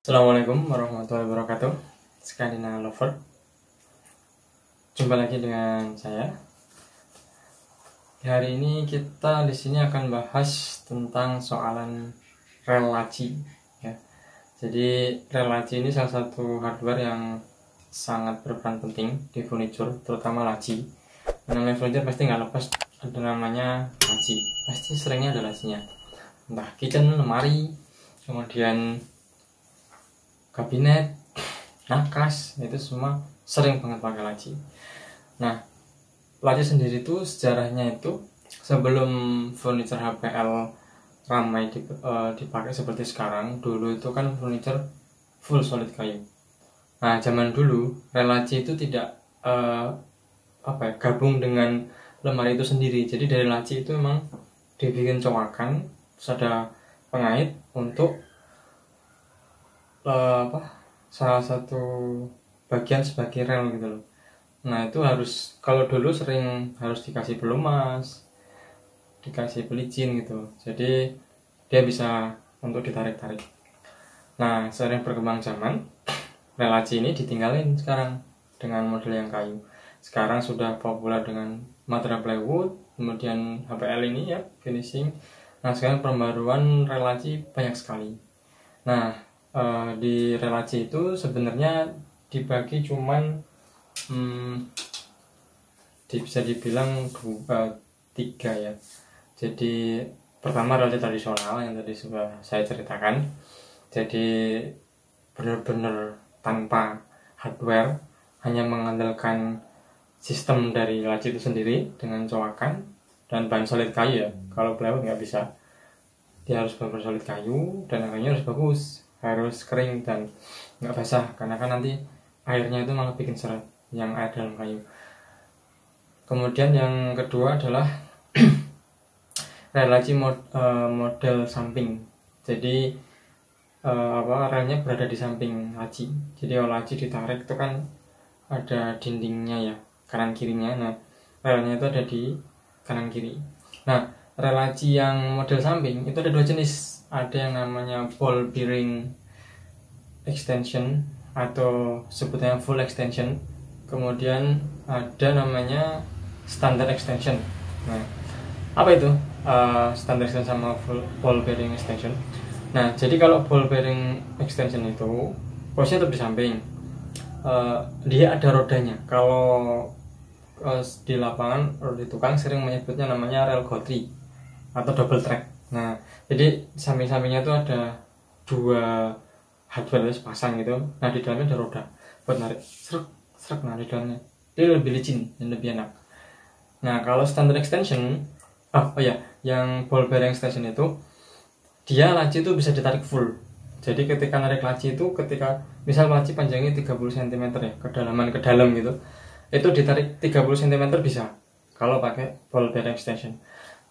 Assalamualaikum warahmatullahi wabarakatuh, Skandina Lover. Jumpa lagi dengan saya. Hari ini kita di sini akan bahas tentang soalan relasi. Ya. Jadi relasi ini salah satu hardware yang sangat berperan penting di furniture, terutama laci. Namanya furniture pasti nggak lepas ada namanya laci. Pasti seringnya ada lacinya. Entah kitchen, lemari, kemudian kabinet, nakas, itu semua sering banget pakai laci. Nah, laci sendiri itu sejarahnya itu sebelum furniture HPL ramai dipakai seperti sekarang, dulu itu kan furniture full solid kayu. Nah, zaman dulu relaci itu tidak gabung dengan lemari itu sendiri. Jadi dari laci itu memang dibikin cowakan, terus ada pengait untuk salah satu bagian sebagai rel gitu loh. Nah itu harus, kalau dulu sering harus dikasih pelumas, dikasih pelicin gitu, jadi dia bisa untuk ditarik-tarik. Nah sering berkembang zaman, relaci ini ditinggalin sekarang dengan model yang kayu. Sekarang sudah populer dengan material plywood, kemudian HPL ini ya finishing. Nah sekarang pembaruan relaci banyak sekali. Nah di relasi itu sebenarnya dibagi cuman bisa dibilang tiga ya. Jadi pertama relasi tradisional yang tadi sudah saya ceritakan, jadi benar-benar tanpa hardware, hanya mengandalkan sistem dari laci itu sendiri dengan cowakan dan bahan solid kayu ya. Kalau plywood nggak bisa, dia harus benar-benar solid kayu dan kayunya harus bagus, harus kering dan nggak basah, karena kan nanti airnya itu malah bikin seret yang air dalam kayu. Kemudian yang kedua adalah relasi model samping. Jadi relnya berada di samping laci. Jadi kalau laci ditarik itu kan ada dindingnya ya, kanan kirinya. Nah relnya itu ada di kanan kiri. Nah relasi yang model samping itu ada dua jenis. Ada yang namanya ball bearing extension atau sebutnya full extension, kemudian ada namanya standard extension. Nah apa itu standard extension sama full ball bearing extension? Nah jadi kalau ball bearing extension itu posisinya tetap di samping, dia ada rodanya. Kalau di lapangan di tukang sering menyebutnya namanya rel gotri atau double track. Nah jadi samping-sampingnya itu ada dua hardware sepasang gitu. Nah di dalamnya ada roda buat narik serak. Nah di dalamnya dia lebih licin dan lebih enak. Nah kalau standard extension, yang ball bearing extension itu dia laci itu bisa ditarik full. Jadi ketika narik laci itu, ketika misal laci panjangnya 30 cm ya, kedalaman ke dalam gitu, itu ditarik 30 cm bisa kalau pakai ball bearing extension.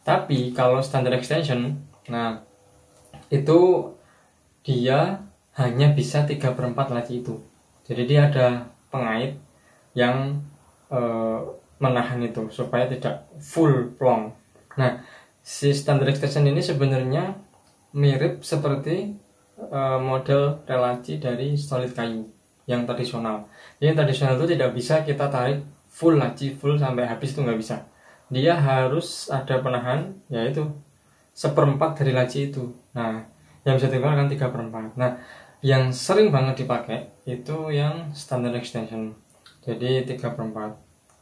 Tapi kalau standard extension, nah itu dia hanya bisa 3/4 laci itu. Jadi dia ada pengait yang menahan itu supaya tidak full plong. Nah si standard extension ini sebenarnya mirip seperti model relasi dari solid kayu yang tradisional. Yang tradisional itu tidak bisa kita tarik full laci full sampai habis, itu nggak bisa. Dia harus ada penahan, yaitu 1/4 dari laci itu. Nah yang bisa digunakan 3/4. Nah yang sering banget dipakai itu yang standard extension, jadi 3/4.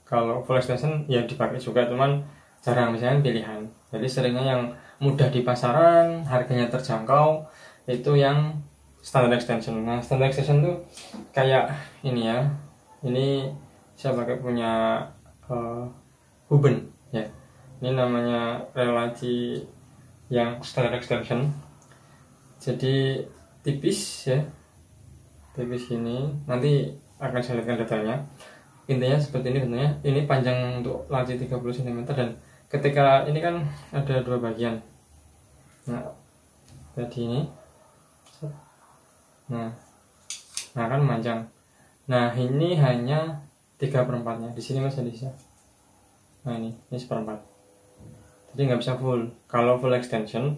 Kalau full extension ya dipakai juga, cuman jarang, misalnya pilihan. Jadi seringnya yang mudah di pasaran, harganya terjangkau, itu yang standard extension. Nah standard extension tuh kayak ini ya, ini saya pakai punya Huben ya, ini namanya relasi yang standard extension. Jadi tipis ya, tipis gini, nanti akan saya lihatkan detailnya. Intinya seperti ini bentuknya. Ini panjang untuk laci 30 cm, dan ketika ini kan ada dua bagian. Nah jadi ini, nah kan panjang. Nah ini hanya 3/4-nya. Di sini masih bisa. Nah ini 1/4. Jadi nggak bisa full. Kalau full extension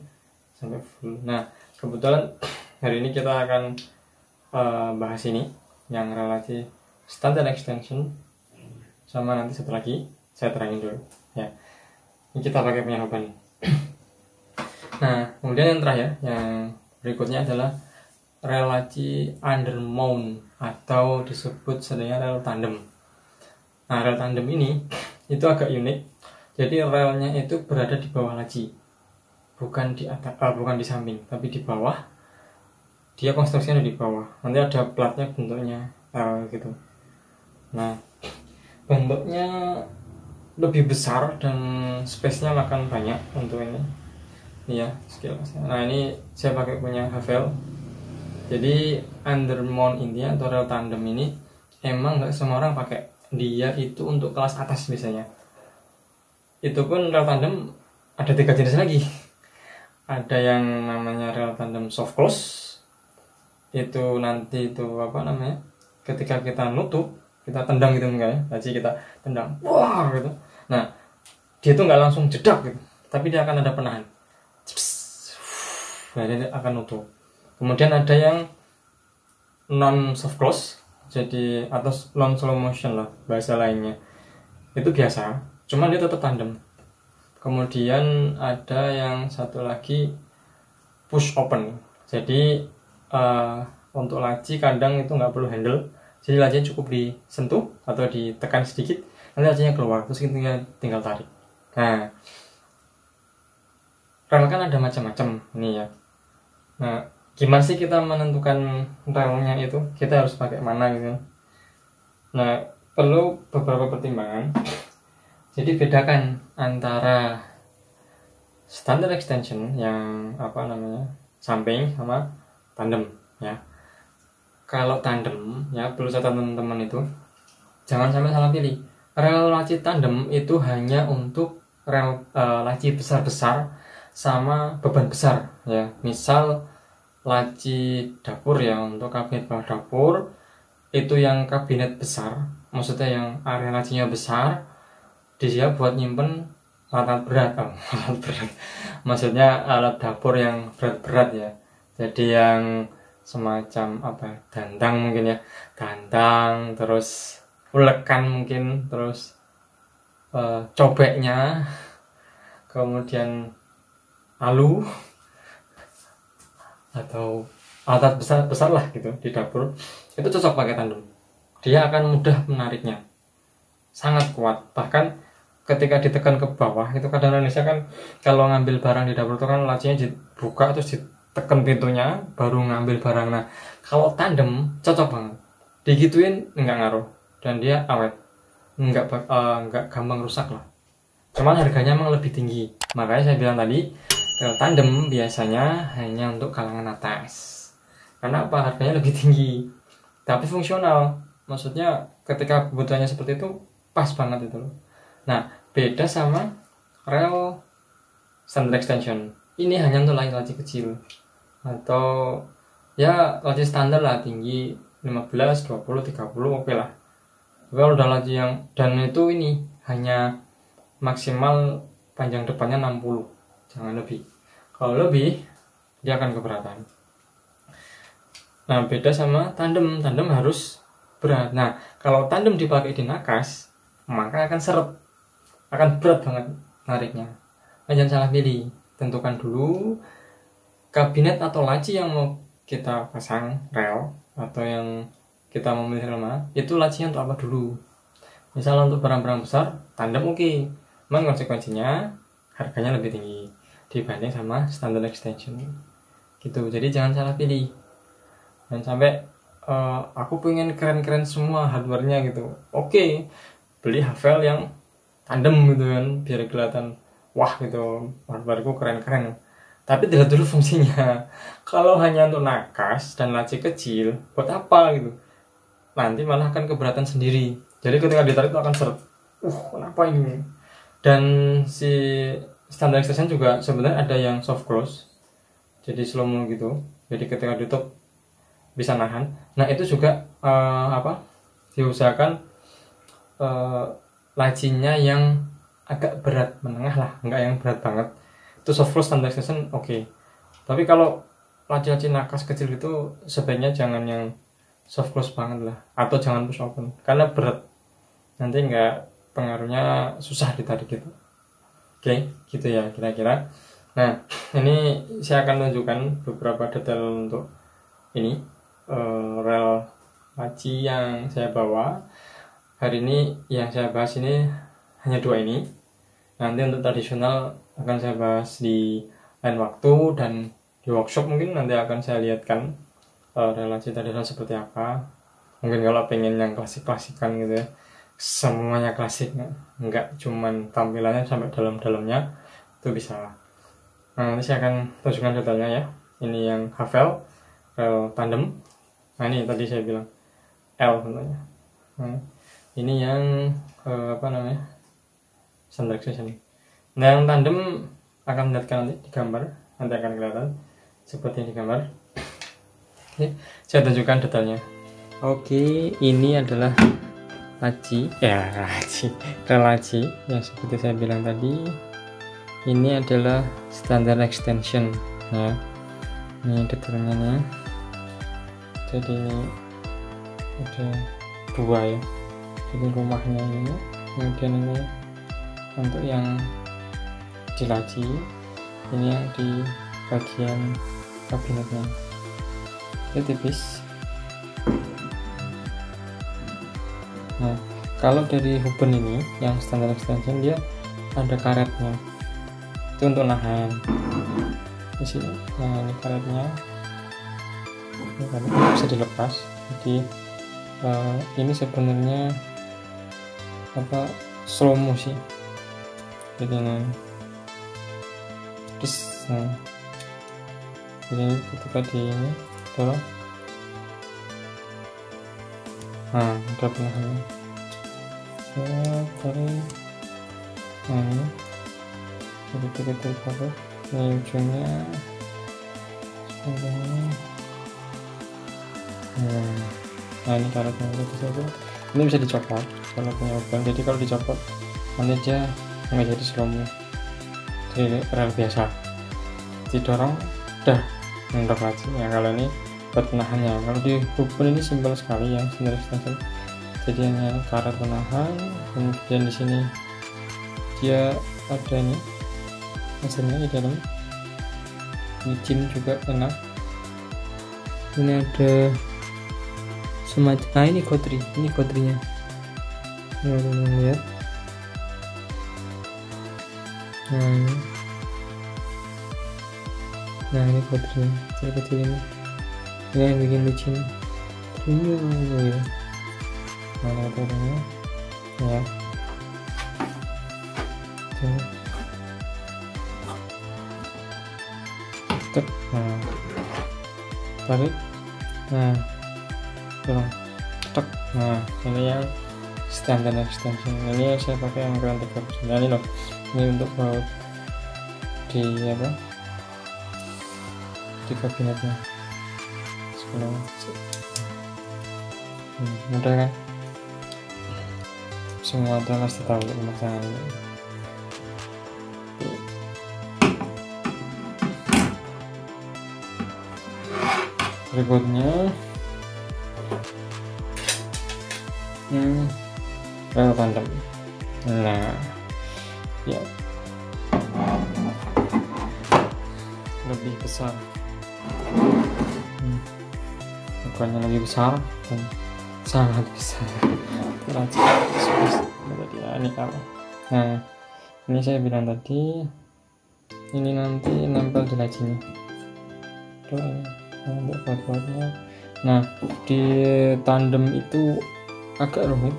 sampai full. Nah kebetulan hari ini kita akan bahas ini yang relasi standard extension, sama nanti satu lagi saya terangin dulu ya. Ini kita pakai punya Hoban. Nah, kemudian yang terakhir, yang berikutnya adalah relasi undermount atau disebut sebenarnya rel tandem. Nah, rel tandem ini itu agak unik. Jadi relnya itu berada di bawah laci, bukan di atas, bukan di samping, tapi di bawah. Dia konstruksinya di bawah. Nanti ada platnya bentuknya gitu. Nah, bentuknya lebih besar dan space-nya makan banyak untuk ini. Iya, sekilas. Nah, ini saya pakai punya Havel. Jadi undermount intinya atau rel tandem ini emang nggak semua orang pakai. Dia itu untuk kelas atas biasanya. Itu pun rel tandem ada 3 jenis lagi. Ada yang namanya rel tandem soft close. Itu nanti itu apa namanya? Ketika kita nutup, kita tendang gitu enggak ya, laci kita tendang, wah gitu. Nah, dia tuh nggak langsung jedak gitu, tapi dia akan ada penahan. Nah, dia akan nutup. Kemudian ada yang non soft close, jadi atau non slow motion lah bahasa lainnya. Itu biasa, cuman dia tetap tandem. Kemudian ada yang satu lagi push open. Jadi untuk laci kadang itu nggak perlu handle. Jadi lacinya cukup disentuh atau ditekan sedikit, nanti lacinya keluar, terus kita tinggal tarik. Nah, rel kan ada macam-macam nih ya. Nah, gimana sih kita menentukan relnya itu? Kita harus pakai mana gitu? Nah, perlu beberapa pertimbangan. Jadi bedakan antara standard extension yang apa namanya samping sama tandem ya. Kalau tandem ya, perlu catat teman-teman itu jangan sampai salah pilih. Rel laci tandem itu hanya untuk rel laci besar-besar sama beban besar ya. Misal laci dapur ya, untuk kabinet bawah dapur itu yang kabinet besar, maksudnya yang area lacinya besar, dia buat nyimpen alat berat, alat berat. Maksudnya alat dapur yang berat-berat ya. Jadi yang semacam apa, dandang mungkin ya, dandang, terus ulekan mungkin, terus cobeknya, kemudian alu atau alat besar lah gitu di dapur, itu cocok pakai tandem. Dia akan mudah menariknya, sangat kuat. Bahkan ketika ditekan ke bawah itu kadang Indonesia kan kalau ngambil barang di dapur itu kan lacinya dibuka terus ditekan pintunya baru ngambil barang. Nah, kalau tandem cocok banget, digituin nggak ngaruh dan dia awet, nggak gampang rusak lah. Cuman harganya emang lebih tinggi, makanya saya bilang tadi kalau tandem biasanya hanya untuk kalangan atas. Karena apa? Harganya lebih tinggi tapi fungsional, maksudnya ketika kebutuhannya seperti itu pas banget itu loh. Nah, beda sama rel standard extension. Ini hanya untuk laci kecil atau ya laci standar lah, tinggi 15, 20, 30 oke lah. Kalau udah laci yang dan itu ini hanya maksimal panjang depannya 60, jangan lebih. Kalau lebih dia akan keberatan. Nah, beda sama tandem. Tandem harus berat. Nah, kalau tandem dipakai di nakas maka akan seret, akan berat banget nariknya. Nah, jangan salah pilih. Tentukan dulu kabinet atau laci yang mau kita pasang rel atau yang kita memilih rel mana, itu lacinya untuk apa dulu. Misalnya untuk barang-barang besar tandem oke, cuman konsekuensinya harganya lebih tinggi dibanding sama standard extension gitu. Jadi jangan salah pilih. Dan sampai aku pengen keren-keren semua hardware-nya gitu, oke, beli Havel yang tandem gitu kan, biar kelihatan wah gitu, hardware-ku keren-keren. Tapi dilihat dulu fungsinya. Kalau hanya untuk nakas dan laci kecil, buat apa gitu? Nanti malah akan keberatan sendiri. Jadi ketika ditarik itu akan seret. Kenapa ini? Dan si standard extension juga sebenarnya ada yang soft close, jadi slow mo gitu. Jadi ketika ditutup bisa nahan. Nah, itu juga diusahakan lacinya yang agak berat menengah lah, nggak yang berat banget. Itu soft close standard extension oke. Tapi kalau laci-laci nakas kecil itu sebaiknya jangan yang soft close banget lah, atau jangan push open karena berat, nanti nggak, pengaruhnya susah ditarik gitu. Oke, gitu ya kira-kira. Nah, ini saya akan tunjukkan beberapa detail untuk ini rel laci yang saya bawa hari ini. Yang saya bahas ini hanya 2 ini. Nanti untuk tradisional akan saya bahas di lain waktu, dan di workshop mungkin nanti akan saya lihatkan relasi tradisional seperti apa. Mungkin kalau pengen yang klasik-klasikan gitu ya, semuanya klasik, nggak cuman tampilannya sampai dalam-dalamnya, itu bisa. Nah, nanti saya akan tunjukkan detailnya ya. Ini yang Havel rel tandem. Nah, ini tadi saya bilang L contohnya. Nah, ini yang standard extension. Nah, yang tandem akan melihatkan nanti di gambar, nanti akan kelihatan seperti yang di gambar. Oke, saya tunjukkan detailnya. Oke, ini adalah rel laci yang seperti saya bilang tadi. Ini adalah standard extension ya. Ini detailnya nih. Jadi ini ada 2 ya. Jadi rumahnya ini, kemudian ini untuk yang di laci, ini yang di bagian kabinetnya. Ini tipis. Nah, kalau dari Huben ini yang standard extension, dia ada karetnya, itu untuk nahan di sini. Nah, ini karetnya, ini bisa dilepas. Jadi ini sebenarnya slow mo sih. Jadi jadi ketika di ini dorong, nah ada penahannya ya, tarik. Nah, ini jadi kita tarik, ini ujungnya seperti ini. Nah, ini karetnya ini bisa dicopot kalau punya Huben. Jadi kalau dicopot nanti dia nggak jadi slow mo, jadi rel biasa, didorong udah mentok lagi ya. Kalau ini buat penahannya. Kalau di Huben ini simpel sekali yang standard extension. Jadi hanya karet penahan, kemudian di sini dia ada ini mesinnya di dalam, licin juga enak. Ini ada semacam, ini kodrinya. Ini lihat. Nah ini kodrinya kecil ini yang bikin licin. Ya. Mana kodrinya ya. Nah, tarik. Nah, dorong. Tek. Nah, ini yang standard extension. Ini saya pakai yang ukuran 3%. Nah, ini loh. Ini untuk baut di di kabinetnya. Sebelum mudah kan? Semua orang pasti tahu pemasangan ini. Berikutnya rel tandem. Nah ya, lebih besar, bukannya lebih besar dan sangat besar. Tadi ini kalau, nah ini saya bilang tadi, ini nanti nempel di lacinya untuk buat-buatnya. Nah di tandem itu agak rumit,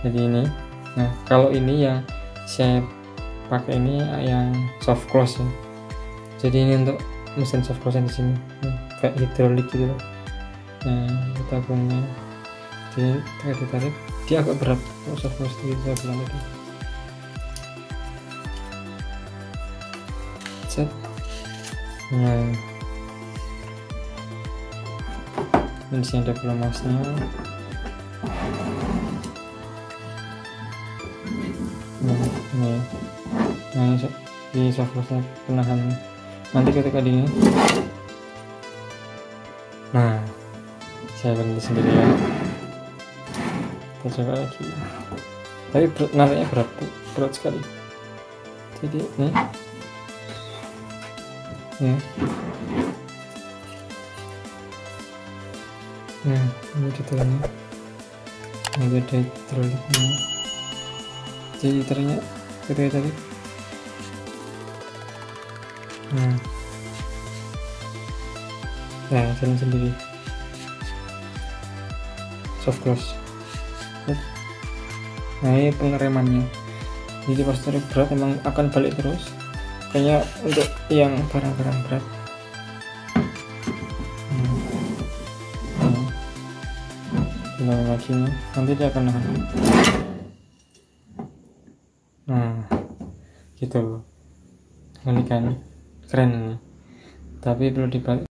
jadi ini. Nah kalau ini yang saya pakai ini yang soft close ya. Jadi ini untuk mesin soft close yang di sini, kayak hidrolik gitu loh. Nah kita punya, jadi ditarik, dia agak berat untuk soft close itu saya bilang tadi. Set. Nah di sini ada pelemasnya. Nah ini di soft close penahan. Nanti ketika di ini saya berhenti sendiri ya. Kita coba lagi, tapi nariknya berat sekali. Jadi ini ya. Nah, ini detailnya. Nanti ada hidroliknya. Jadi hidroliknya kita tadi. Nah, jalan sendiri. Soft close. Nah, ini pengeremannya. Jadi pas tarik berat emang akan balik terus. Kayaknya untuk yang barang-barang berat. Ulang lagi nih, nanti dia akan nahan. Nah, gitu. Ini kan keren ini. Tapi perlu dibalik.